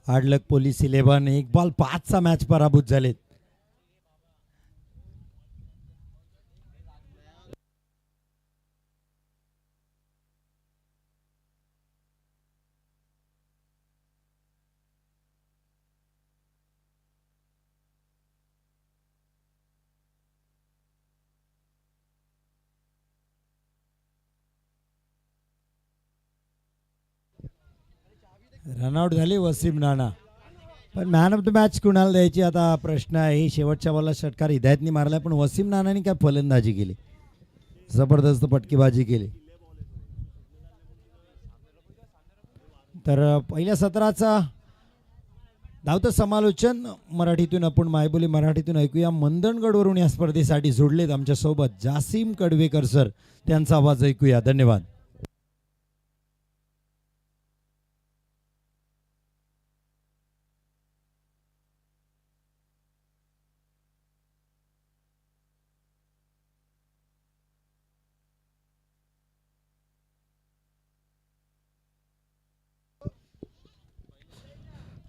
आडलक police 11 एक ball 5चा match पराभूत झालेत. रनआउट झाली वसीम नाना. पण मॅन ऑफ द मॅच कुणाला द्यायची आता प्रश्न आहे. शेवटच्या बॉलला षटकार हिदायतनी मारला पण वसीम नानाने काय फलंदाजी केली, जबरदस्त पटकीबाजी केली. तर पहिल्या सत्राचा धावतं समालोचन मराठीतून आपण मायबोली मराठीतून ऐकूया. मंदणगडवरून या स्पर्धेसाठी जोडलेत आमच्या सोबत जासीम कडवेकर सर, त्यांचा आवाज ऐकूया. धन्यवाद.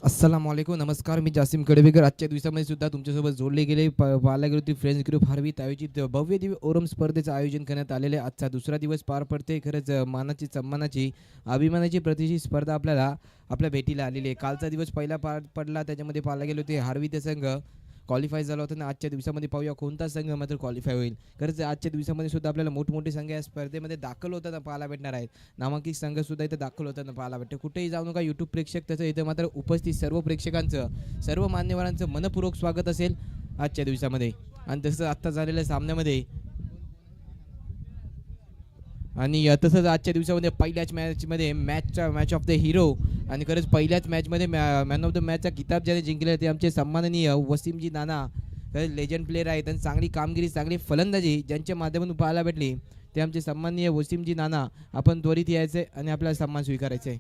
अस्सलामुअलैकुम, नमस्कार. मी जासीम कडवेकर. आजच्या दिवसामध्ये सुद्धा तुमच्यासोबत जोडले गेले. पाहायला गेलो फ्रेंड्स ग्रुप हरवीत आयोजित भव्य दिव्य ओरम स्पर्धेचं आयोजन करण्यात आलेले. आजचा दुसरा दिवस पार पडते. खरंच मानाची सन्मानाची अभिमानाची प्रतिष्ठित स्पर्धा आपल्याला आपल्या भेटीला आलेली आहे. कालचा दिवस पहिला पार पडला, त्याच्यामध्ये पाहायला गेलो ते हरवीत संघ क्वालिफाय झाला होता. आणि आजच्या दिवसामध्ये पाहूया कोणता संघ मात्र क्वालिफाय होईल. खरंच आजच्या दिवसामध्ये सुद्धा आपल्याला मोठमोठे संघ या स्पर्धेमध्ये दाखल होताना पाहायला भेटणार आहेत. नामांकित संघ सुद्धा इथं दाखल होताना पाहायला भेटते. कुठेही जाऊ नका यूट्यूब प्रेक्षक, त्याचं इथं मात्र उपस्थित सर्व प्रेक्षकांचं, सर्व मान्यवरांचं मनपूर्वक स्वागत असेल आजच्या दिवसामध्ये. आणि तसंच आत्ता झालेल्या सामन्यामध्ये आणि तसंच आजच्या दिवसामध्ये पहिल्याच मॅचमध्ये मॅच ऑफ द हिरो आणि खरंच पहिल्याच मॅचमध्ये मॅन ऑफ द मॅचचा किताब ज्याने जिंकले ते आमचे सन्माननीय वसीमजी नाना. खरंच लेजंड प्लेयर आहेत आणि चांगली कामगिरी, चांगली फलंदाजी ज्यांच्या माध्यमातून पाहायला भेटली ते आमचे सन्माननीय वसीमजी नाना. आपण त्वरित यायचे आणि आपल्याला सन्मान स्वीकारायचा आहे.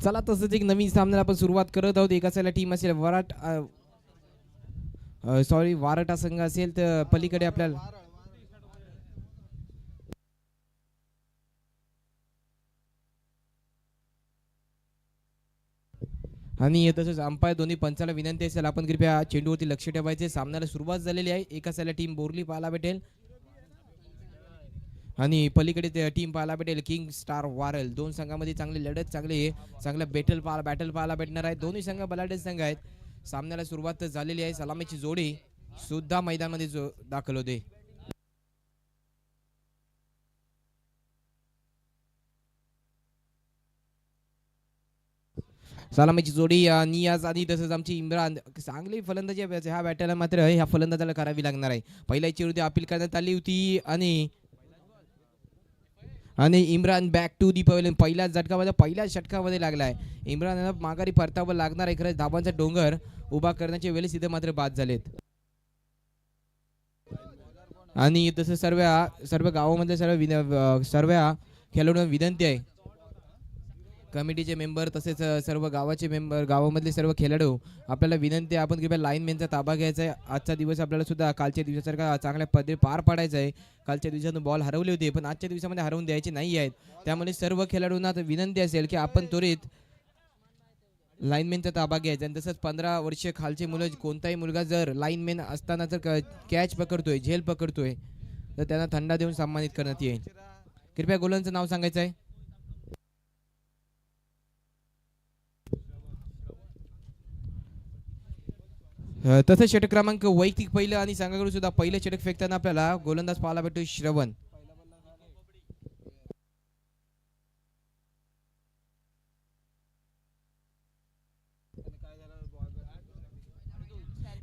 चला तसंच एक नवीन सामन्याला आपण सुरुवात करत आहोत. एका साईडला टीम असेल वारटा संघ असेल तर पलीकडे आपल्याला आणि तसंच अंपायर दोन्ही पंचाला विनंती असेल आपण कृपया चेंडूवरती लक्ष ठेवायचे. सामन्याला सुरुवात झालेली आहे. एका साईडला टीम बोरली पाहायला भेटेल आणि पलीकडे टीम पाहायला भेटेल किंग स्टार वारल. दोन संघामध्ये चांगली लढत, चांगलं बॅटल पाहायला भेटणार आहे. दोन्ही संघ बलाढ्य संघ आहेत. सामन्याला सुरुवात झालेली आहे. सलामीची जोडी सुद्धा मैदानामध्ये दाखल होते. सलामीची जोडी नियाज आणि तसंच आमची इम्रान. चांगली फलंदाजी ह्या बॅटला मात्र ह्या फलंदाजाला करावी लागणार आहे. पहिल्या चेंडूची अपील करण्यात आली होती आणि आणि Imran back to the pavilion. पहिल्या षटकामध्ये लागलाय. इम्रान माघारी परतावं लागणार आहे. खरंच धाबांचा डोंगर उभा करण्याच्या वेळेस इथे मात्र बाद झालेत. आणि तसं सर्व गावामधल्या सर्व खेळाडूंना विनंती आहे, कमिटीचे मेंबर तसेच सर्व गावामधले सर्व खेळाडू आपल्याला विनंती आहे, आपण कृपया लाईनमॅनचा ताबा घ्यायचा आहे. आजचा दिवस आपल्याला सुद्धा कालच्या दिवसासारखा चांगल्या पद्धतीने पार पाडायचा आहे. कालच्या दिवसातून बॉल हरवले होते, पण आजच्या दिवसामध्ये हरवून द्यायचे नाही आहेत. त्यामुळे सर्व खेळाडूंना विनंती असेल की आपण त्वरित लाईनमॅनचा ताबा घ्यायचा. आणि तसंच 15 वर्ष खालचे मुलं, कोणताही मुलगा जर लाईनमॅन असताना जर कॅच पकडतोय, झेल पकडतोय, तर त्यांना थंडा देऊन सन्मानित करण्यात येईल. कृपया गोलांचं नाव सांगायचं आहे. तसंच षटक क्रमांक वैयक्तिक पहिलं आणि संघाकडून सुद्धा पहिलं षटक फेकताना आपल्याला गोलंदाज पाहायला भेटतो श्रवण.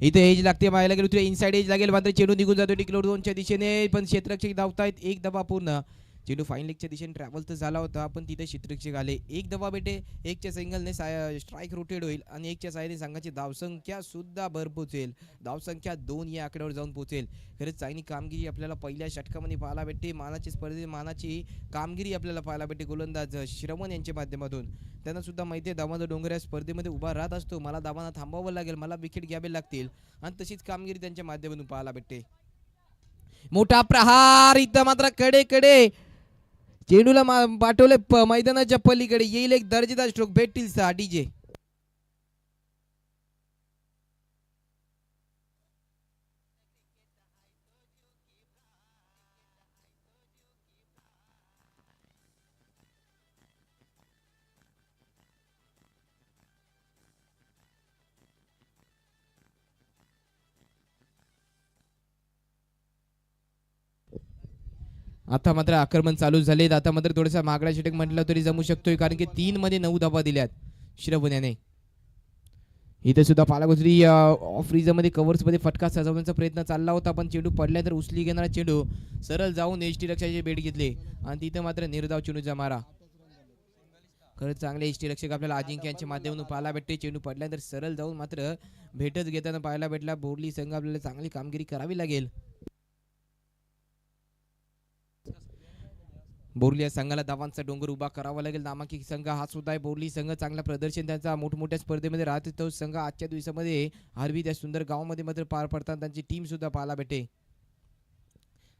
इथे एज लागते, पाहायला गेलो तर इनसाइड एज लागेल, मात्र चेंडू निघून जातो टिकलोड 2च्या दिशेने. पण क्षेत्ररक्षक धावतायत. एक दबा पूर्ण. चेंडू फाईन लेगच्या दिशेने ट्रॅव्हल तर झाला होता, पण तिथे क्षेत्ररक्षक आले. एक दबा भेटे. एकच्या सिंगलने स्ट्राईक रोटेट होईल आणि एकच्या साहाय्याने संघाची धावसंख्या सुद्धा भर पोहोचेल. धावसंख्या 2 या आकड्यावर जाऊन पोहोचेल. खरंच चांगली कामगिरी आपल्याला पहिल्या षटकामध्ये पाहायला भेटते. मानाची कामगिरी आपल्याला पाहायला भेटते गोलंदाज श्रवण यांच्या माध्यमातून. त्यांना सुद्धा माहिती आहे धावांचा डोंगर या स्पर्धेमध्ये उभा राहत असतो. मला धावांना थांबावं लागेल, मला विकेट घ्यावे लागतील, आणि तशीच कामगिरी त्यांच्या माध्यमातून पाहायला भेटते. मोठा प्रहार इथं मात्र कडे चेंडूला पाठवले मैदानाच्या पलीकडे. येईल एक दर्जेदार स्ट्रोक, भेटतील 6 डीजे. आता मात्र आक्रमण चालू झालेत. आता मात्र थोडासा मागडा षटक म्हटलं तरी जमू शकतोय, कारण की 3 मध्ये 9 धावा दिल्यात श्रवण याने. इथे सुद्धा पालागोत्री ऑफ मध्ये कव्हर्स मध्ये फटका सजवण्याचा प्रयत्न चालला होता, पण चेंडू पडल्या तर उचली घेणारा चेंडू सरळ जाऊन एसटी रक्षकाची भेट घेतली आणि तिथे मात्र निर्धाव चेंडूचा मारा. खरंच चांगले एसटी रक्षक आपल्याला अजिंक्य यांच्या माध्यमातून पाहायला भेटते. चेंडू पडल्यानंतर सरळ जाऊन मात्र भेटच घेताना पाहायला भेटला. बोर्ली संघ आपल्याला चांगली कामगिरी करावी लागेल. बोर्ली या संघाला धावांचा डोंगर उभा करावा लागेल. नामांकित संघ हा सुद्धा आहे बोर्ली संघ. चांगला प्रदर्शन त्यांचा मोठमोठ्या स्पर्धेमध्ये राहत. तो संघ आजच्या दिवसामध्ये हरवी त्या सुंदर गावामध्ये मात्र पार पडताना त्यांची टीम सुद्धा पाहायला भेटे.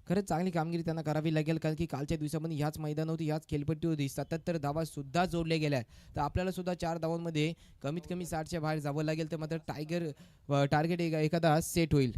खरंच चांगली कामगिरी त्यांना करावी लागेल, कारण की कालच्या दिवसामध्ये ह्याच मैदान होती, ह्याच खेळपट्टी होती. 77 धावा सुद्धा जोडल्या गेल्या, तर आपल्याला सुद्धा 4 धावांमध्ये कमीत कमी 60च्या बाहेर जावं लागेल, तर मात्र टार्गेट एखादा सेट होईल.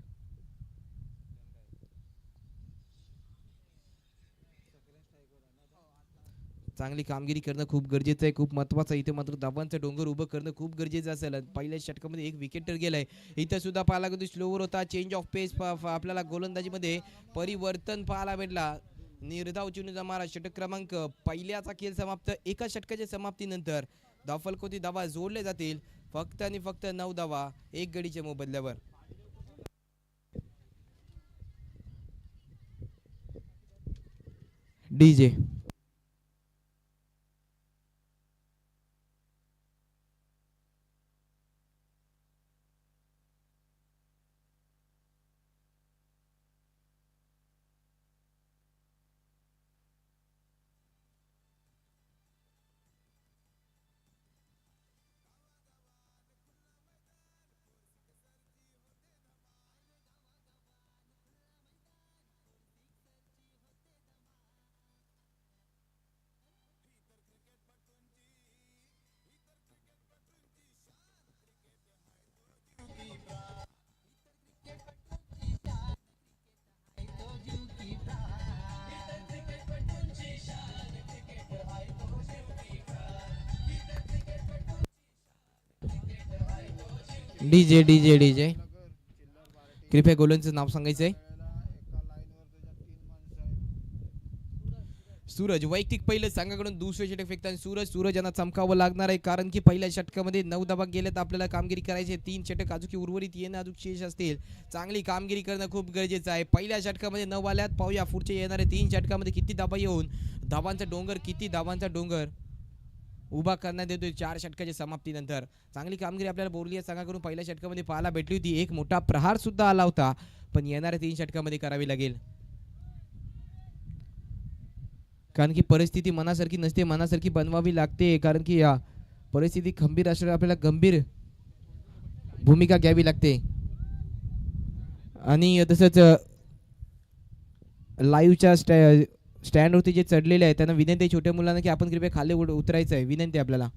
चांगली कामगिरी करणं खूप गरजेचं आहे, खूप महत्त्वाचं आहे. इथे मात्र धावांचं डोंगर उभं करणं खूप गरजेचं असेल. पहिल्या षटकामध्ये एक विकेट तर गेलाय. इथं सुद्धा पाहायला गेलो स्लोवर होता. चेंज ऑफ पेस आपल्याला गोलंदाजीमध्ये परिवर्तन पाहायला भेटला. निर्धाव चेंडूचा मारा. षटक क्रमांक पहिल्याचा खेळ समाप्त. एका षटकाच्या समाप्तीनंतर धावफलकोती धावा जोडले जातील. फक्त आणि फक्त 9 धावा 1 गडीच्या मोबदल्यावर. डीजे डीजे डीजे डीजे कृपया गोलंचं नाव सांगायचंय. सूरज वैयक्तिक पहिलं संघाकडून दुसरे षटक फेकताना सूरज यांना चमकावं लागणार आहे, कारण की पहिल्या षटकामध्ये 9 धावा गेल्यात. आपल्याला कामगिरी करायची 3 षटक अजून उर्वरित येणं अजून शेष असतील. चांगली कामगिरी करणं खूप गरजेचं आहे. पहिल्या षटकामध्ये 9 आल्यात, पाहूया पुढच्या येणाऱ्या 3 षटकामध्ये किती धावा येऊन किती धावांचा डोंगर उभा करण्यात येतोय 4 षटकाच्या समाप्तीनंतर. चांगली कामगिरी आपल्याला बोरली या संघाकडून पहिल्या षटकामध्ये पाहायला भेटली होती. एक मोठा प्रहार सुद्धा आला होता, पण येणाऱ्या 3 षटकामध्ये करावी लागेल, कारण की परिस्थिती मनासारखी नसते, मनासारखी बनवावी लागते. कारण की या परिस्थिती खंबीर असल्याने आपल्याला गंभीर भूमिका घ्यावी लागते. आणि तसंच लाईव्हच्या स्टँडवरती जे चढलेले आहेत त्यांना विनंती आहे छोट्या मुलांना की आपण कृपया खाली उतरायचं आहे, विनंती आहे आपल्याला.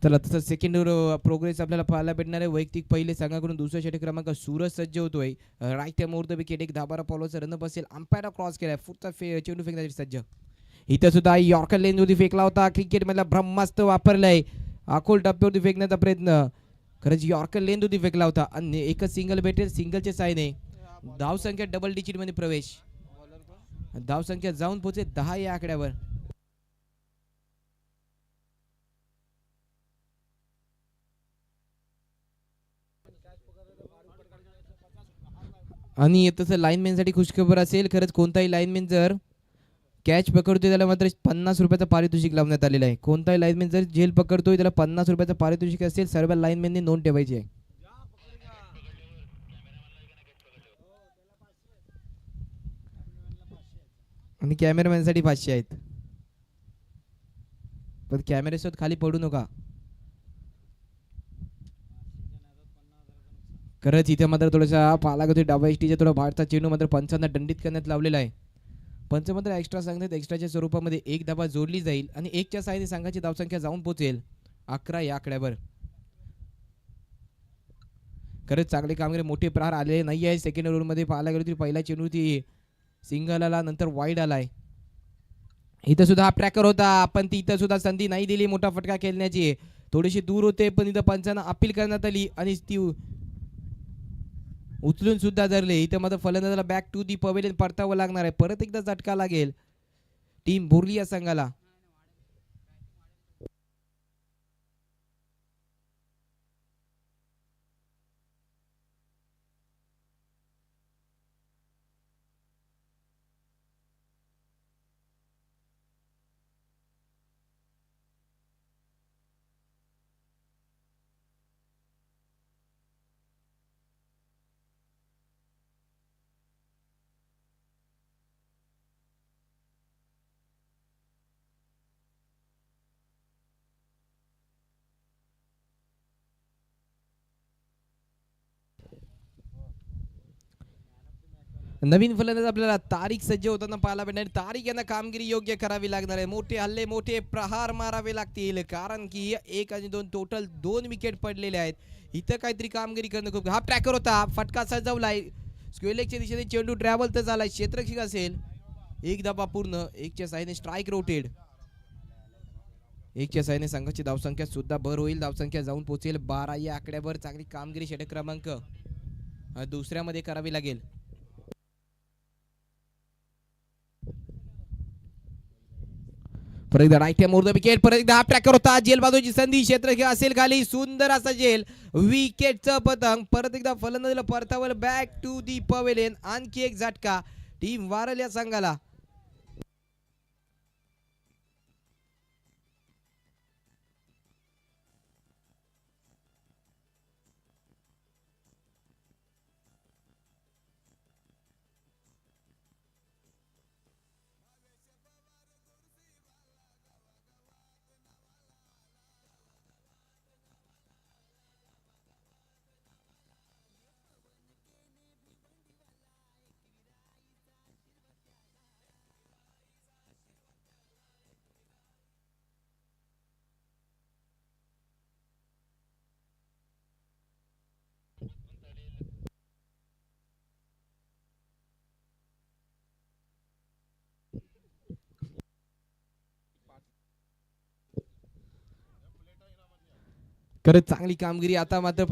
चला तसं सेकंड प्रोग्रेस आपल्याला पाहायला भेटणार आहे. वैयक्तिक पहिले संघाकडून दुसरा षटक क्रमांक सूरज सज्ज होतोय. राईट मोर द विकेट, एक 10-12 फॉलोचा रन असेल. अंपायर क्रॉस केलाय, पुढचा चेंडू फेकण्यासाठी सज्ज. इथं सुद्धा यॉर्कर लेनवरती फेकला होता. क्रिकेट मधला ब्रह्मास्त्र वापरलाय. आखोल टप्प्यावरती फेकण्याचा प्रयत्न, खरंच यॉर्कर लेनवरती फेकला होता आणि एकच सिंगल भेटेल. सिंगलच्या साहाय्याने धावसंख्या डबल डिजिट मध्ये प्रवेश, धावसंख्या जाऊन पोहोचे 10 या आकड्यावर. आणि तसं लाईनमॅनसाठी खुशखबर असेल, खरंच कोणताही लाईनमॅन जर कॅच पकडतोय त्याला मात्र 50 रुपयाचं पारितोषिक लावण्यात आलेलं आहे. कोणताही लाईनमॅन जर झेल पकडतोय त्याला 50 रुपयाचं पारितोषिक असेल. सर्व लाईनमॅनने नोंद ठेवायची आहे. आणि कॅमेरामॅनसाठी 500 आहेत, पण कॅमेऱ्यासोबत खाली पडू नका. खरंच इथे मात्र थोडासा पालागती डावा एसटीच्या थोडा भारता चेंडू मात्र पंचांना दंडित करण्यात लावलेला आहे. पंच मात्र एक्स्ट्रा सांगतात, एक्स्ट्राच्या स्वरूपामध्ये एक धावा जोडली जाईल आणि एकच्या साहाय्याने संघाची धावसंख्या जाऊन पोहोचेल 11 या आकड्यावर. खरंच चांगली कामगिरी, मोठे प्रहार आलेले नाही आहे. सेकंड ओव्हरमध्ये पाहायला गेलो तरी पहिला चेंडू ती सिंगल आला, नंतर वाईड आलाय. इथं सुद्धा हा ट्रॅकर होता, पण ती इथं सुद्धा संधी नाही दिली मोठा फटका खेळण्याची. थोडीशी दूर होते, पण इथं पंचांना अपील करण्यात आली आणि ती उचलून सुद्धा धरले. इथं मात्र फलंदाजाला बॅक टू दी पवेलियन परतावं लागणार आहे. परत एकदा झटका लागेल टीम बोरली या संघाला. नवीन फलंदाज आपल्याला तारिक सज्ज होताना पाहायला भेटणार. तारिक यांना कामगिरी योग्य करावी लागणार आहे. मोठे हल्ले, मोठे प्रहार मारावे लागतील, कारण की 1 आणि 2 टोटल 2 विकेट पडलेले आहेत. इथं काहीतरी कामगिरी करणं खूप. हा ट्रॅकर होता, फटका सजवलाय स्क्वेलेकच्या दिशेने, चेंडू ट्रॅव्हल तर झालाय, क्षेत्ररक्षक असेल. एक धावा पूर्ण, एकच्या साहाय्याने स्ट्राईक रोटेड. एकच्या साहाय्याने संघाची धावसंख्या सुद्धा भर होईल. धावसंख्या जाऊन पोहोचेल 12 या आकड्यावर. चांगली कामगिरी षटक क्रमांक दुसऱ्यामध्ये करावी लागेल. परत एकदा राईट मोर द विकेट, परत एकदा हा ट्रॅकर होता, जेल बाजूची संधी, क्षेत्र असेल खाली, सुंदर असा जेल, विकेटचं पतंग. परत एकदा फलंदाजीला परतावल बॅक टू दी पवेलियन. आणखी एक झटका टीम वारल या संघाला. खरंच चांगली कामगिरी आता मात्र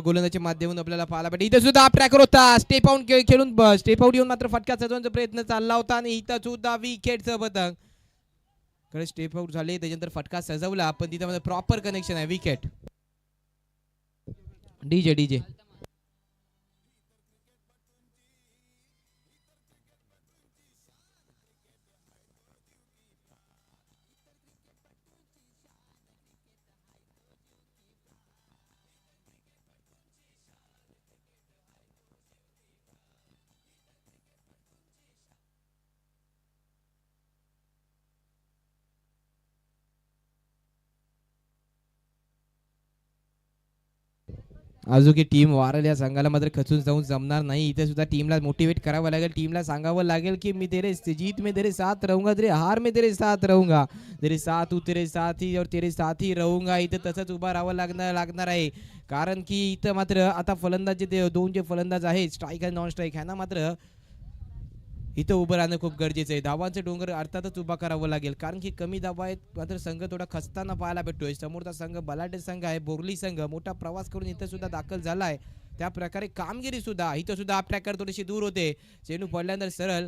गोलंदाजच्या माध्यमातून आपल्याला पाहायला भेटते. इथे सुद्धा ट्रॅकर होता, स्टेप आउट खेळून स्टेप आउट येऊन मात्र फटका सजवण्याचा प्रयत्न चालला होता आणि इथं सुद्धा विकेटचं पतंग. खरंच स्टेप आउट झाले, त्याच्यानंतर फटका सजवला, पण तिथे मध्ये प्रॉपर कनेक्शन आहे. विकेट. डीजे डीजे अजून टीम वारल या संघाला मात्र खचून जाऊन जमणार नाही. इथे सुद्धा टीमला मोटिवेट करावं लागेल, टीमला सांगावं लागेल की मी तेरे जीत में तेरे साथ रहूंगा, तेरे हार में तेरे साथ रहूंगा, तेरे साथ हूं तेरे साथी और तेरे साथी रहूंगा. इथं तसंच उभा राहावं लागणार आहे, कारण की इथं मात्र आता फलंदाज जे दोन जे फलंदाज आहेत स्ट्राईक आणि नॉन स्ट्राईक ह्यांना मात्र इथं उभं राहणं खूप गरजेचं आहे. धावांचे डोंगर अर्थातच उभा करावं लागेल, कारण की कमी धावा आहेत मात्र संघ थोडा खस्ताना पाहायला भेटतोय. समोरचा संघ बलाढ्य संघ आहे, बोरली संघ मोठा प्रवास करून इथं सुद्धा दाखल झालाय. त्या प्रकारे कामगिरी सुद्धा इथं सुद्धा आप ट्रॅकर थोडीशी दूर होते. चेंडू पडल्यानंतर सरळ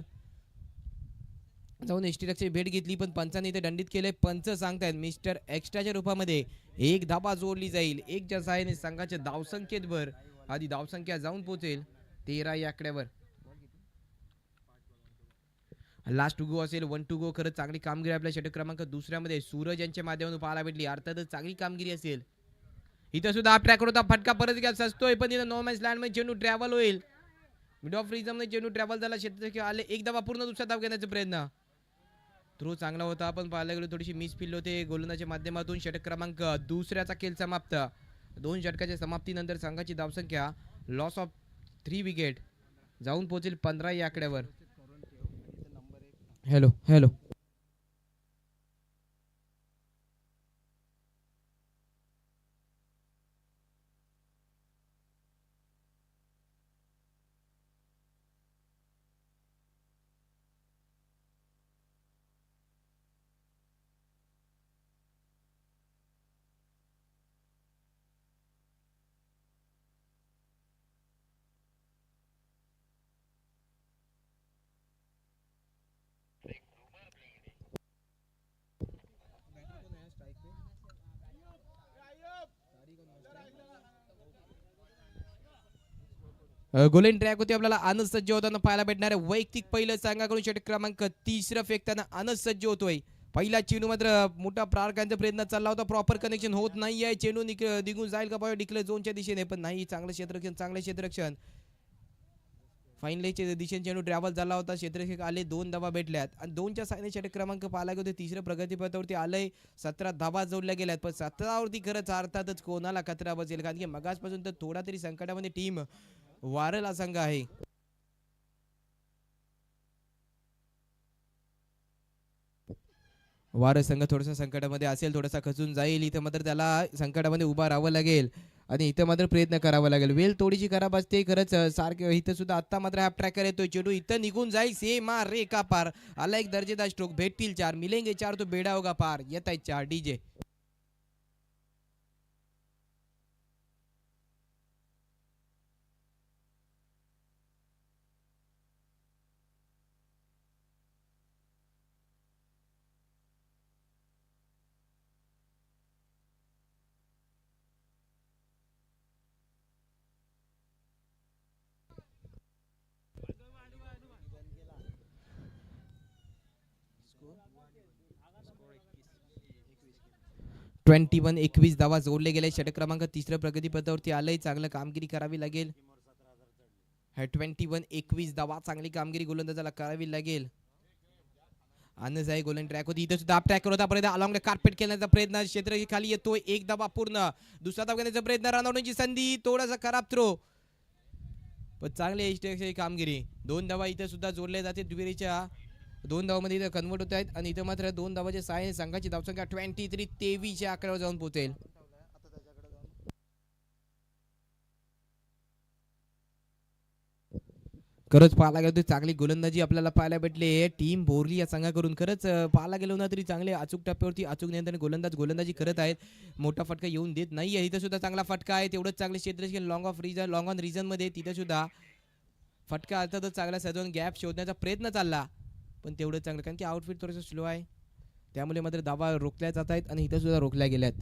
जाऊन एष्टीरक्षाची भेट घेतली, पण पंचांनी इथे दंडित केले. पंच सांगतायत मिस्टर एक्स्ट्राच्या रूपामध्ये एक धाबा जोडली जाईल. एकच्या सहाय्याने संघाच्या धावसंख्येत भर, आधी धावसंख्या जाऊन पोहोचेल 13 या आकड्यावर. लास्ट टू गो असेल, 1 टू गो. खरंच चांगली कामगिरी आपल्या षटक क्रमांक दुसऱ्यामध्ये सूरज यांच्या माध्यमातून पाहायला भेटली. अर्थातच चांगली कामगिरी असेल. इथं सुद्धा आप ट्रॅकर होता, फटका परत घ्या सजतोय, पण इथं नो मॅच लँड मध्ये चेंडू ट्रॅव्हल होईल. मिड ऑफ रिझम मध्ये चेंडू ट्रॅव्हल झाला, क्षेत्र आले. एक धावा पूर्ण, दुसरा धाव घेण्याचा प्रयत्न. थ्रो चांगला होता, पण पाहायला गेलो थोडीशी मिस फील होते गोलंदाजच्या माध्यमातून. षटक क्रमांक दुसऱ्याचा खेळ समाप्त. 2 षटकाच्या समाप्तीनंतर संघाची धावसंख्या लॉस ऑफ 3 विकेट जाऊन पोहोचेल 15 या आकड्यावर. हॅलो हॅलो गोलेन ट्रॅक होती. आपल्याला आनंद सज्ज होताना पाहायला भेटणार आहे. वैयक्तिक पहिलं संघाकडून षटक क्रमांक 3 फेकताना आनंद सज्ज होतोय. पहिला चेंडू मात्र मोठा प्रारकांचा प्रयत्न चालला होता, प्रॉपर कनेक्शन होत नाही आहे. चेंडू निघून जाईल का पाहिजे डिक्लेअर झोनच्या दिशेने, पण नाही. चांगलं क्षेत्ररक्षण फाईनलच्या दिशेने चेंडू ट्रॅव्हल झाला होता. क्षेत्ररक्षक आले, 2 धावा भेटल्यात आणि 2च्या साईने षटक क्रमांक पाहायला गेले. तिसऱ्या प्रगतीपथावरती आलंय. 17 धावा जोडल्या गेल्यात, पण 17 वरती खरंच अर्थातच कोणाला खतरा बसेल, कारण की मगासपासून तर थोडा तरी संकटामध्ये टीम वारला संघ आहे. वार संघ थोडासा संकटामध्ये असेल, थोडासा खचून जाईल. इथं मात्र त्याला संकटामध्ये उभा राहावं लागेल आणि इथं मात्र प्रयत्न करावा लागेल. वेळ थोडीशी खराब असते खरंच सारखं. इथं सुद्धा आता मात्र हा ट्रॅकर येतोय, चेंडू इथं निघून जाईल. से मार रे का पार आला. एक दर्जेदार स्ट्रोक, भेटतील 4, मिलेंगे 4 तो बेडा होगा पार. येत आहेत 4. डीजे (21) 21 धावा जोडले गेले. षटक क्रमांक 3 प्रगतीपथावरती आलंय. चांगलं कामगिरी करावी लागेल. 21 21 धावा चांगली कामगिरी गोलंदाजाला करावी लागेल. आनंद आहे गोलन ट्रॅक होती. इथे सुद्धा आप ट्रॅकर होता, परत अलॉंग द कार्पेट खेळण्याचा प्रयत्न. क्षेत्र खाली येतोय. एक धावा पूर्ण, दुसरा धाव घेण्याचा प्रयत्न. रनआउटची संधी, थोडासा खराब थ्रो, पण चांगली कामगिरी. 2 धावा इथे सुद्धा जोडल्या जाते. दुहेरीच्या 2 धावामध्ये इथं कन्वर्ट होत आहेत आणि इथं मात्र 2 धावाच्या सहाय्याने संघाची धावसंख्या 23 या आकड्यावर जाऊन पोहोचेल. खरंच पाहायला गेलो तर चांगली गोलंदाजी आपल्याला पाहायला भेटली टीम बोरली या संघाकडून. खरंच पाहायला गेलो ना तरी चांगले अचूक टप्प्यावरती अचूक नियंत्रण गोलंदाजी करत आहेत. मोठा फटका येऊन देत नाहीये. इथं सुद्धा चांगला फटका आहे. तेवढंच चांगले क्षेत्ररक्षण लॉंग ऑन रिजन मध्ये तिथे सुद्धा फटका अर्थातच चांगला सजवून गॅप शोधण्याचा प्रयत्न चालला, पण तेवढंच चांगलं कारण की आउटफिट थोडंसं स्लो आहे, त्यामुळे मात्र धावा रोखल्या जात आहेत आणि इथं सुद्धा रोखल्या गेल्यात.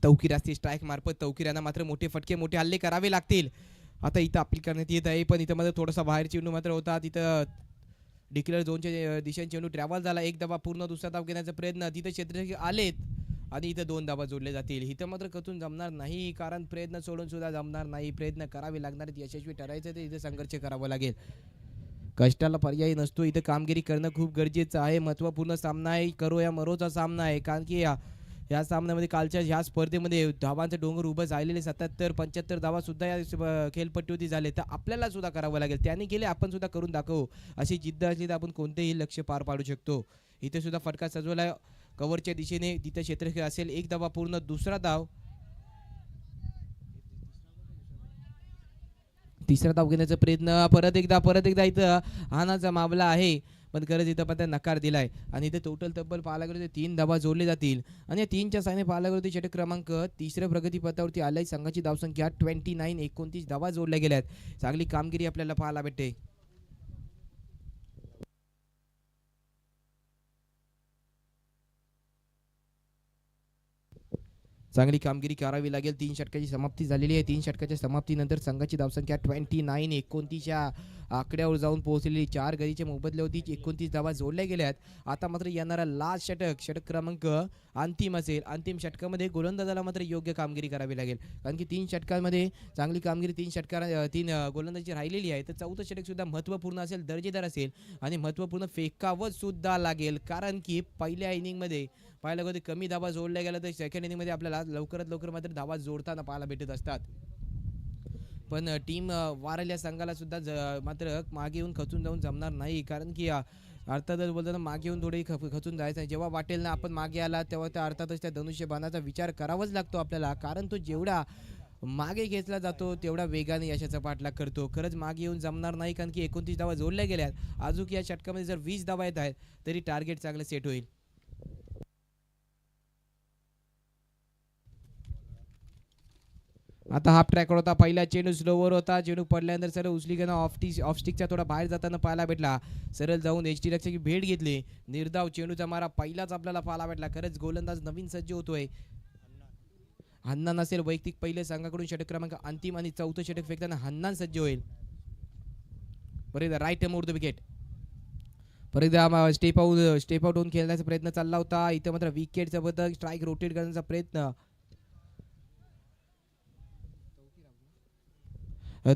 तौकीर असते स्ट्राईक मार्फत तौकीरांना मात्र मोठे फटके मोठे हल्ले करावे लागतील. आता इथं अपील करण्यात येत आहे, पण इथं मात्र थोडासा बाहेर चेंडू मात्र होता. तिथं डिक्लेअर झोनच्या दिशेने चेंडू ट्रॅव्हल झाला. एक धावा पूर्ण दुसरा धाव घेण्याचा प्रयत्न तिथे क्षेत्ररक्षक आलेत आणि इथं 2 धावा जोडले जातील. इथं मात्र कथून जमणार नाही, कारण प्रयत्न सोडून सुद्धा जमणार नाही. प्रयत्न करावे लागणार, यशस्वी ठरायचं तर इथे संघर्ष करावा लागेल. कष्टाला पर्याय नसतो, इथं कामगिरी करणं खूप गरजेचं आहे. महत्त्वपूर्ण सामना आहे, करो या मरोचा सामना आहे, कारण की या सामन्यामध्ये कालच्या ह्या स्पर्धेमध्ये धावांचं डोंगर उभं झालेले 77-75 धावा सुद्धा या खेळपट्टीवरती झाले, तर आपल्याला सुद्धा करावं लागेल. त्याने केले, आपण सुद्धा करून दाखवू. अशी जिद्द असली तर आपण कोणतेही लक्ष्य पार पाडू शकतो. इथे सुद्धा फटका सजवला कव्हरच्या दिशेने, तिथे क्षेत्ररक्षक असेल. एक धावा पूर्ण दुसरा धाव, तिसरा धाव घेण्याचा प्रयत्न परत एकदा इथं हानाचा मामला आहे, पण खरंच इथं पण नकार दिलाय आणि इथे टोटल तब्बल पाहायला गेलो तर 3 धावा जोडले जातील आणि या 3च्या साहाय्याने पाहायला गेलो तर षटक क्रमांक तिसऱ्या प्रगतीपथावरती आलाय. संघाची धावसंख्या 29 धावा जोडल्या गेल्यात. चांगली कामगिरी आपल्याला पाहायला भेटते. चांगली कामगिरी करावी लागेल. 3 षटकाची समाप्ती झालेली आहे. 3 षटकाच्या समाप्तीनंतर संघाची धावसंख्या 29 या आकड्यावर जाऊन पोहोचलेली. 4 गडीच्या मोबदल्यावरती 29 धावा जोडल्या गेल्यात. आता मात्र येणारा लास्ट षटक क्रमांक अंतिम असेल. अंतिम षटकामध्ये गोलंदाजाला मात्र योग्य कामगिरी करावी लागेल, कारण की 3 षटकांमध्ये चांगली कामगिरी 3 गोलंदाजी राहिलेली आहे. तर चौथं षटक सुद्धा महत्त्वपूर्ण असेल, दर्जेदार असेल आणि महत्त्वपूर्ण फेकावं सुद्धा लागेल, कारण की पहिल्या इनिंगमध्ये पाहायला गेलं कमी धावा जोडल्या गेल्या तर सेकंड इनिंगमध्ये आपल्याला लवकरात लवकर मात्र धावा जोडताना पाहायला भेटत असतात. पण टीम वारल्या संघाला सुद्धा मात्र मागे येऊन खचून जाऊन जमणार नाही, कारण की अर्थातच बोलताना मागे येऊन थोडी खचून जायचं आहे. जेव्हा वाटेल ना आपण मागे आला तेव्हा त्या अर्थातच त्या धनुष्यबाणाचा विचार करावाच लागतो आपल्याला, कारण तो जेवढा मागे घेतला जातो तेवढा वेगाने यशाचा पाठलाग करतो. खरंच मागे येऊन जमणार नाही, कारण की 29 धावा जोडल्या गेल्यात. अजून या षटकामध्ये जर 20 धावा येत आहेत तरी टार्गेट चांगलं सेट होईल. आता हाफ ट्रॅक होता. पहिला चेंडू स्लोवर होता. चेंडू पडल्यानंतर सरळ उचली घेणं ऑफ स्टिकचा थोडा बाहेर जाताना पाहायला भेटला. सरळ जाऊन एचटी रक्षकाची भेट घेतली. निर्धाव चेंडूचा मारा पहिलाच आपल्याला पाहायला भेटला. खरंच गोलंदाज नवीन सज्ज होतोय. हन्ना नसेल वैयक्तिक पहिले संघाकडून षटक क्रमांक अंतिम आणि चौथं षटक फेकताना हन्ना सज्ज होईल. परत राईट मोड द विकेट. परत स्टेप आउट होऊन खेळण्याचा प्रयत्न चालला होता. इथं मात्र विकेट सोबत स्ट्राईक रोटेट करण्याचा प्रयत्न.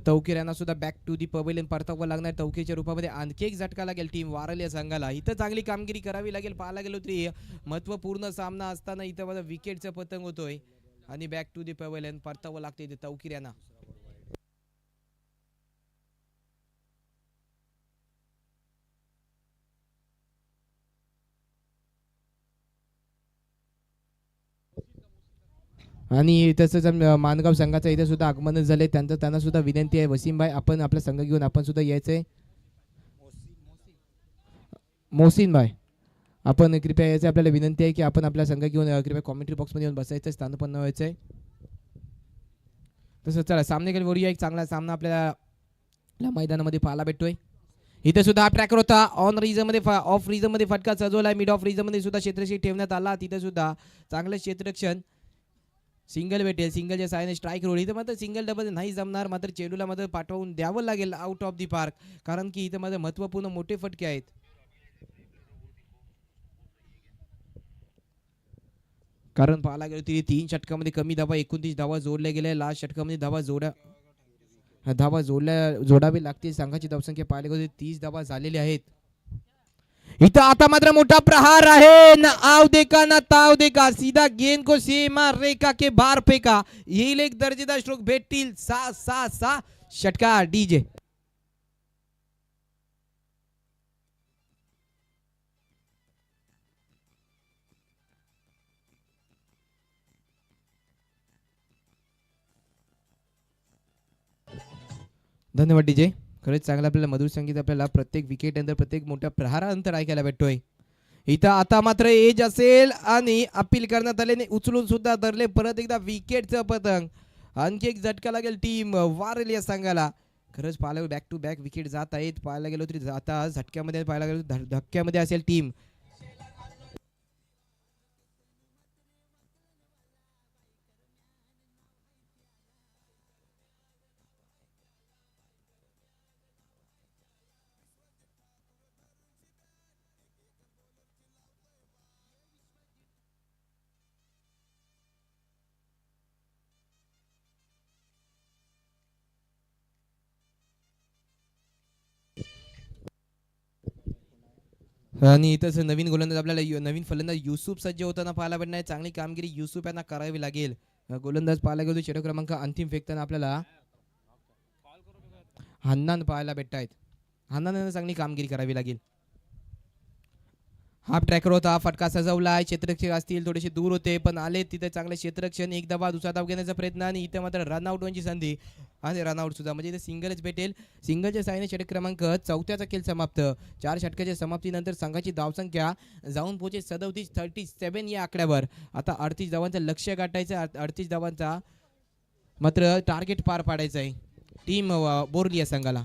तौकीर यांना सुद्धा बॅक टू दी पवेलियन परतावं लागणार. तौकीरच्या रूपामध्ये आणखी एक झटका लागेल टीम वारल्या संघाला. इथं चांगली कामगिरी करावी लागेल. पाहायला गेलो तरी महत्वपूर्ण सामना असताना इथं माझा विकेटचा पतंग होतोय आणि बॅक टू दी पवेलियन परतावं लागते इथे तौकीर यांना. आणि तसंच मानगाव संघाचा इथे सुद्धा आगमन झाले. त्यांना सुद्धा विनंती आहे, वसीमभाई आपण आपला संघ घेऊन आपण सुद्धा यायचंय. मोहसिन भाई आपण कृपया यायचं. आपल्याला विनंती आहे की आपण आपला संघ घेऊन कृपया कॉमेंट्री बॉक्समध्ये येऊन बसायचं, स्थानपन्न व्हायचंय. तसं चला सामनेकडे वळूया. एक चांगला सामना आपल्याला मैदानामध्ये पाहायला भेटतोय. इथे सुद्धा हा ट्रॅकर होता. ऑन रिजन मध्ये ऑफ रिजन मध्ये फटका सजवला. मिड ऑफ रिजन मध्ये सुद्धा क्षेत्ररक्षक ठेवण्यात आला. तिथे सुद्धा चांगलं क्षेत्ररक्षण. सिंगल भेटेल. सिंगलच्या साहाय्याने स्ट्राईक रोड. इथं मात्र सिंगल डबल नाही जमणार, मात्र चेंडूला मात्र पाठवून द्यावं लागेल आउट ऑफ दी पार्क, कारण की इथं मात्र महत्वपूर्ण मोठे फटके आहेत. कारण पाहायला गेलो तरी 3 षटकामध्ये कमी धावा 29 धावा जोडल्या गेल्या. लास्ट षटकामध्ये धावा जोडावी लागतील. संघाची धावसंख्या पाहायला गेलो 30 धावा झालेल्या आहेत. इथं आता मात्र मोठा प्रहार आहे. ना आव देखा ना ताव देखा, सीधा गेंद को सीमा रेखा के बाहर फेका. येईल एक दर्जेदार स्ट्रोक भेटतील. 6 षटकार डीजे. धन्यवाद डीजे. खरंच चांगलं आपल्याला मधुर संगीत आपल्याला प्रत्येक विकेट नंतर प्रत्येक मोठ्या प्रहारानंतर ऐकायला भेटतोय. इथं आता मात्र एज असेल आणि अपील करण्यात आले उचलून सुद्धा धरले परत एकदा विकेटचं पतंग. आणखी एक झटका लागेल टीम वारेल या संघाला. खरंच पाहायला बॅक टू बॅक विकेट जात आहेत. पाहायला गेलो तरी आता झटक्यामध्ये पाहायला गेलो धक्क्यामध्ये असेल टीम. आणि इथंच नवीन गोलंदाज आपल्याला नवीन फलंदाज युसुफ सज्ज होताना पाहायला भेटणार आहे. चांगली कामगिरी युसुफ यांना करावी लागेल. गोलंदाज पाहायला गेलो षटक क्रमांक अंतिम फेकताना आपल्याला हन्नान पाहायला भेटत आहेत. हन्नान यांना चांगली कामगिरी करावी लागेल. हाफ ट्रॅकर होता, फटका सजवला. क्षेत्ररक्षक असतील थोडेसे दूर होते पण आले तिथे चांगले क्षेत्ररक्षण. एक धावा दुसरा धाव घेण्याचा प्रयत्न आणि इथे मात्र रनआउट होण्याची संधी आणि रनआउट सुद्धा म्हणजे इथे सिंगलच भेटेल. सिंगलच्या साहाय्याने षटक क्रमांक 4चा खेळ समाप्त. 4 षटकाच्या समाप्तीनंतर संघाची धावसंख्या जाऊन पोहोचे 37 या आकड्यावर. आता 38 धावांचं लक्ष्य गाठायचं. 38 धावांचा मात्र टार्गेट पार पाडायचं आहे टीम बोरली या संघाला.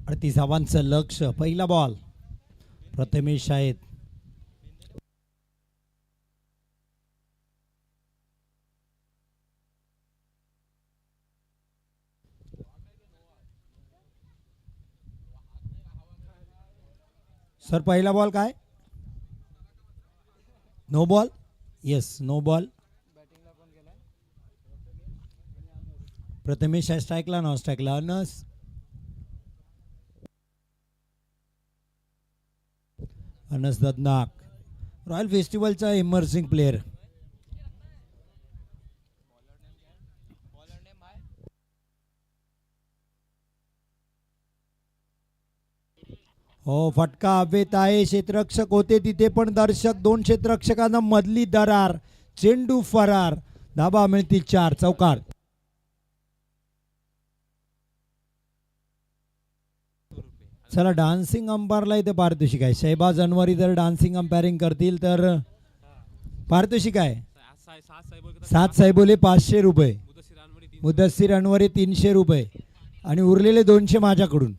38 धावांचं लक्ष. पहिला बॉल प्रथमेश आहेत. सर पहिला बॉल काय? No ball. Yes, no ball. Prathamesh आहे स्ट्राईकला, नॉन स्ट्राईकला अनस. अनस ददनाक, रॉयल फेस्टिवलचा इमर्सिंग प्लेयर. हो, फटका हवेत आहे. क्षेत्ररक्षक होते तिथे पण दर्शक. 2 क्षेत्ररक्षकांना मधली दरार. चेंडू फरार. धाबा मिळतील 4. चौकार. चला, डान्सिंग अंपायरला इथे पारितोषिक आहे. शहबाज अनवरी जर डान्सिंग अंपायरिंग करतील तर पारितोषिक आहे. 7 साहेबोले 500 रुपये, मुदस्सीर अनवरी 300 रुपये आणि उरलेले 200 माझ्याकडून.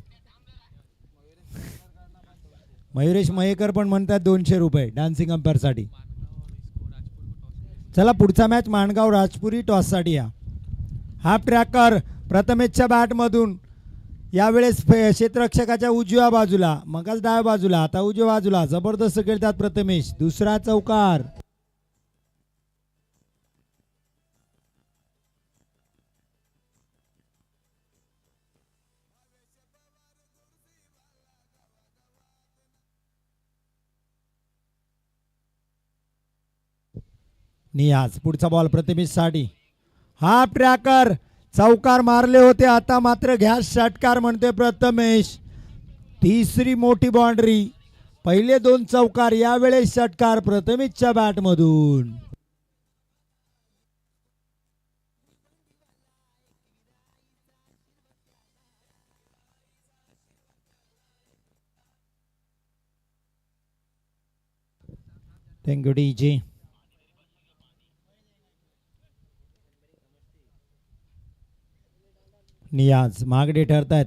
मयुरेश मयेकर पण म्हणतात 200 रुपये डान्सिंग अंपायरसाठी. चला, पुढचा मॅच माणगाव राजपुरी टॉससाठी या. हाफ ट्रॅकर प्रथमेशच्या बॅटमधून. यावेळेस क्षेत्ररक्षकाच्या उजव्या बाजूला, मगच डाव्या बाजूला, आता उजव्या बाजूला. जबरदस्त खेळतात प्रथमेश. दुसरा चौकार. नियाज. पुढचा बॉल प्रथमेश साठी. Half tracker. चौकार मारले होते, आता मात्र घ्या षटकार म्हणते प्रथमेश. तिसरी मोठी बाउंड्री. पहिले 2 चौकार, यावेळेस षटकार प्रथमेशच्या बॅटमधून. Thank you DJ. नियाज मागडे ठरतायत.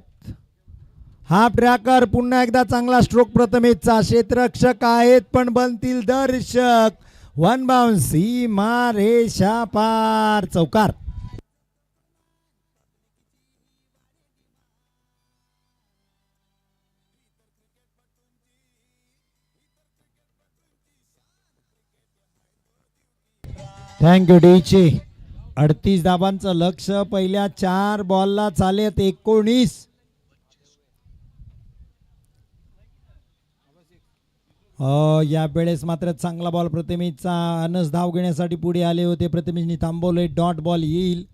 Half tracker. पुन्हा एकदा चांगला स्ट्रोक प्रथमेशचा. क्षेत्ररक्षक आहेत पण बनतील दर्शक. 1 बाउन्स. सीमा रेषा पार. चौकार. थँक्यू डीचे. 38 धाबांचं लक्ष. पहिल्या 4 बॉलला चालेत 19. या वेळेस मात्र चांगला बॉल प्रथमेशचा. अनस धाव घेण्यासाठी पुढे आले होते. प्रथमेशनी थांबवले. डॉट बॉल येईल.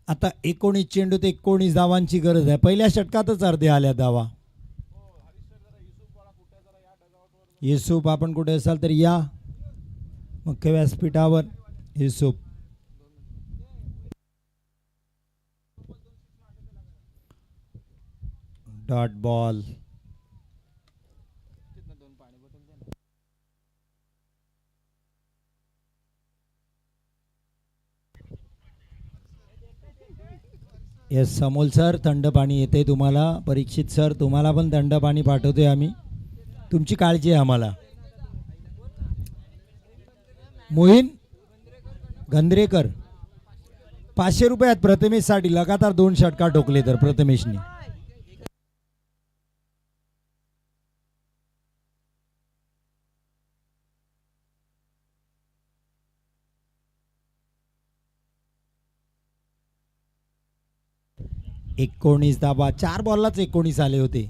आता 19 चेंडूत 19 धावांची गरज आहे. पहिल्या षटकातच अर्धे आल्या धावा. युसुफ, आपण कुठे असाल तर या मुख्य व्यासपीठावर. Yusuf. Dot ball. Yes Amol sir, थंड पाणी येते तुम्हाला. परीक्षित सर, तुम्हाला पण थंड पाणी पाठवतोय आम्ही. तुमची काळजी आहे आम्हाला. मोहीन गंद्रेकर 500 रुपये आहेत प्रथमेशसाठी. लगातार 2 षटकार ठोकले तर प्रथमेशने. एकोणीस धाबा. 4 बॉललाच 19 आले होते.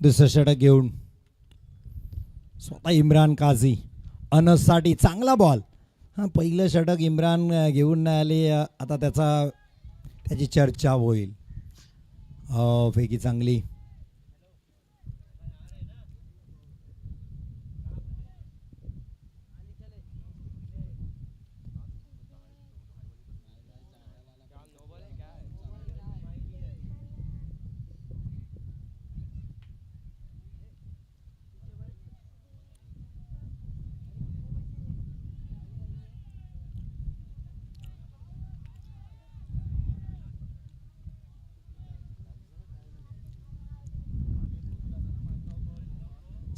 दुसरं षटक घेऊन स्वतः इम्रान काझी. अनससाठी चांगला बॉल. हां, पहिलं षटक इम्रान घेऊन नाही आले. आता त्याची चर्चा होईल. फेकी चांगली.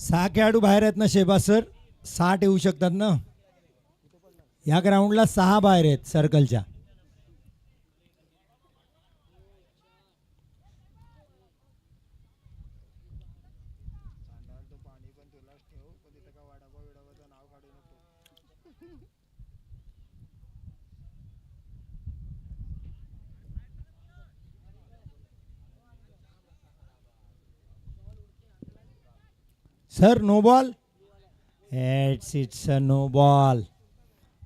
6 खेळाडू बाहेर आहेत ना शेबा सर, 60 येऊ शकतात ना या ग्राउंडला. 6 बाहेर आहेत सर्कलच्या. Sir no ball. It's a no ball.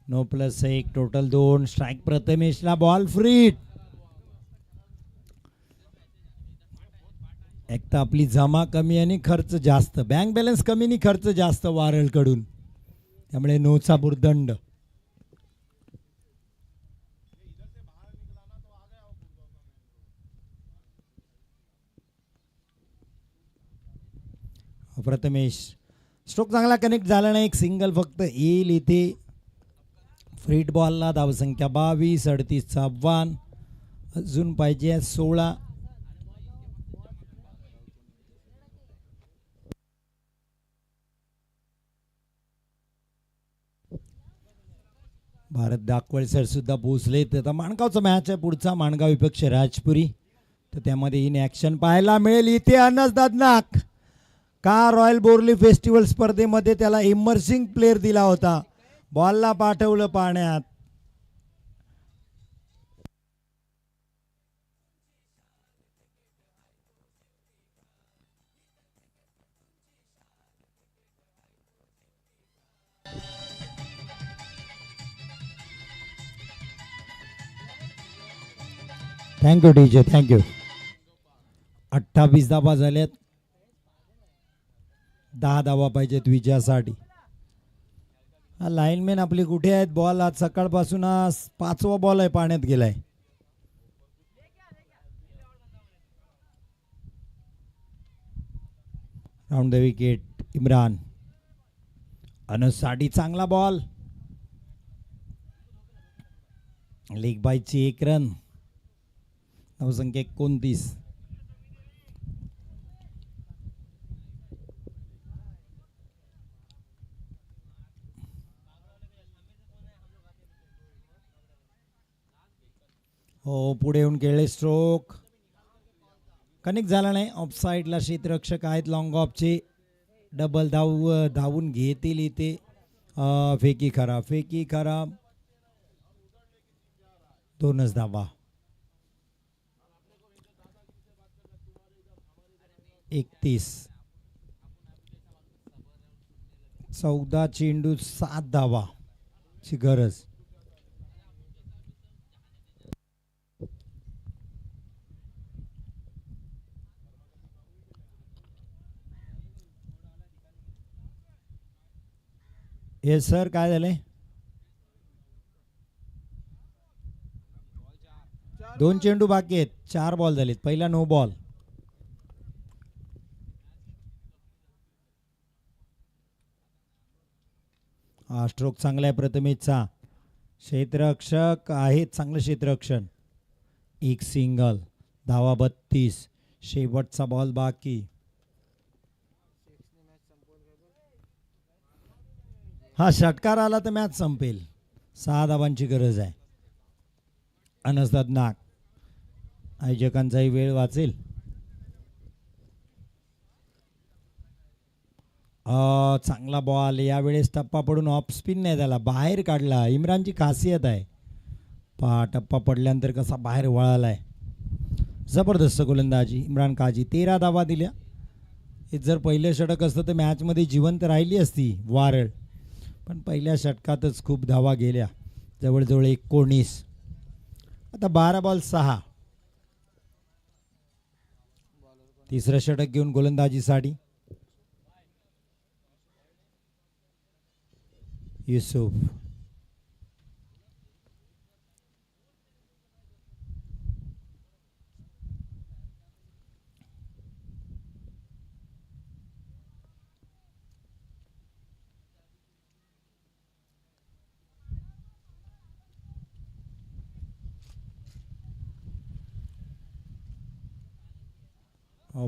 No plus 1 total 2 strike. प्रथमेशला बॉल फ्री. एक तर आपली जमा कमी आणि खर्च जास्त, बँक बॅलन्स कमी आणि खर्च जास्त वारळकडून, त्यामुळे नोचा भुर्दंड. प्रथमेश स्ट्रोक चांगला कनेक्ट झाला नाही, एक सिंगल फक्त येईल इथे. फ्रीट बॉलला धावसंख्या 22, 38चा आव्हान. अजून पाहिजे 16. भारत दाखवळ सर सुद्धा पोहोचले. तर माणगावचा मॅच आहे पुढचा, माणगाव विपक्ष राजपुरी. तर त्यामध्ये इन ॲक्शन पाहायला मिळेल इथे. अनस दादनाक का रॉयल बोरली फेस्टिवल स्पर्धेमध्ये त्याला इमर्सिंग प्लेअर दिला होता, बॉलला पाठवलं पाण्यात. Thank you teacher, thank you. 28 धावा झाल्यात, 10 धावा पाहिजेत विजयासाठी. हा लाईनमॅन आपली कुठे आहेत? बॉल आज सकाळपासून 5वा बॉल आहे पाण्यात गेलाय. Round the wicket Imran. अनससाठी चांगला बॉल. Leg बायची 1 run. धावसंख्या 29. हो पुढे येऊन खेळले. स्ट्रोक कनेक्ट झाला नाही. ऑफ साईडला क्षेत्ररक्षक आहेत लॉंग ऑफचे. डबल धावून घेतील इथे. फेकी खराब, फेकी खराब. 2च धावा. 31. 14 चेंडू 7 धावा ची गरज. हे सर काय झाले? 2 चेंडू बाकी आहेत, 4 बॉल झालेत. पहिला नो बॉल. हा स्ट्रोक चांगला आहे प्रथमेशचा. क्षेत्ररक्षक आहेत, चांगलं क्षेत्ररक्षण. 1 सिंगल. धावा 32. शेवटचा बॉल बाकी. हा षटकार आला तर मॅच संपेल. 6 धावांची गरज आहे. अनसदाद नाक. आयोजकांचाही वेळ वाचेल. चांगला बॉल. यावेळेस टप्पा पडून ऑफ स्पिन नाही झाला, बाहेर काढला. इम्रानची खासियत आहे, पहा टप्पा पडल्यानंतर कसा बाहेर वळालाय. जबरदस्त गोलंदाजी इम्रान काजी. 13 धावा दिल्या. हे जर पहिलं षटक असतं तर मॅचमध्ये जिवंत राहिली असती वारळ, पण पहिल्या षटकातच खूप धावा गेल्या, जवळजवळ 19. आता 12 बॉल 6. तिसरं षटक घेऊन गोलंदाजीसाठी युसुफ.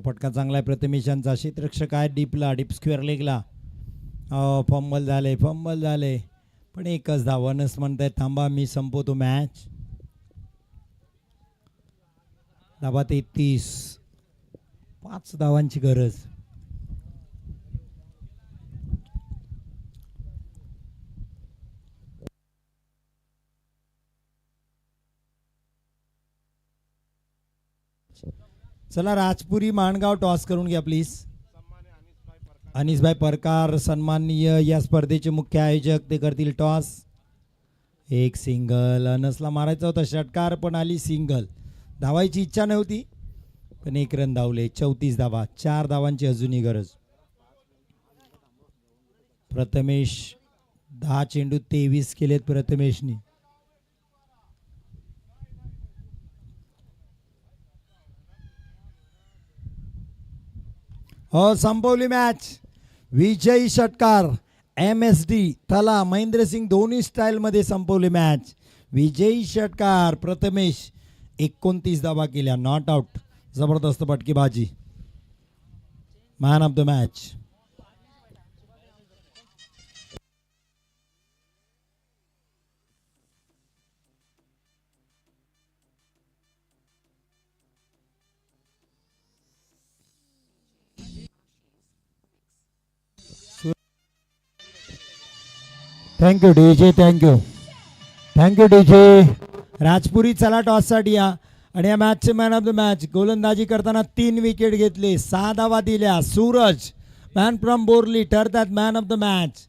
फटका चांगला आहे प्रथमेशांचा. क्षेत्ररक्षक आहे डीपला, डीप स्क्वेअर लेगला. फंबल झाले पण एकच धावनच म्हणताय थांबा मी संपवतो मॅच. धावा 33, 5 धावांची गरज. चला राजपुरी माणगाव टॉस करून घ्या प्लीज. अनिसभाई परकार सन्माननीय या स्पर्धेचे मुख्य आयोजक ते करतील टॉस. एक सिंगल. अनसला मारायचा होता षटकार पण आली सिंगल. धावायची इच्छा नव्हती पण 1 रन धावले. 34 धावा. 4 धावांची अजूनही गरज. प्रथमेश 10 चेंडू 23 केलेत प्रथमेशनी. हो संपवली मॅच. विजयी षटकार MSD तला महेंद्रसिंग धोनी स्टाईल मध्ये संपवली मॅच. विजयी षटकार प्रथमेश. 29 धावा केल्या. Not out. जबरदस्त फटकेबाजी. Man of the match. Thank you DJ. Thank you DJ. Rajpuri चला टॉससाठी या. आणि या मॅचचे मॅन ऑफ द मॅच. गोलंदाजी करताना 3 विकेट घेतले, 6 धावा दिल्या. सूरज मॅन फ्रॉम बोरली ठरतात मॅन ऑफ द मॅच.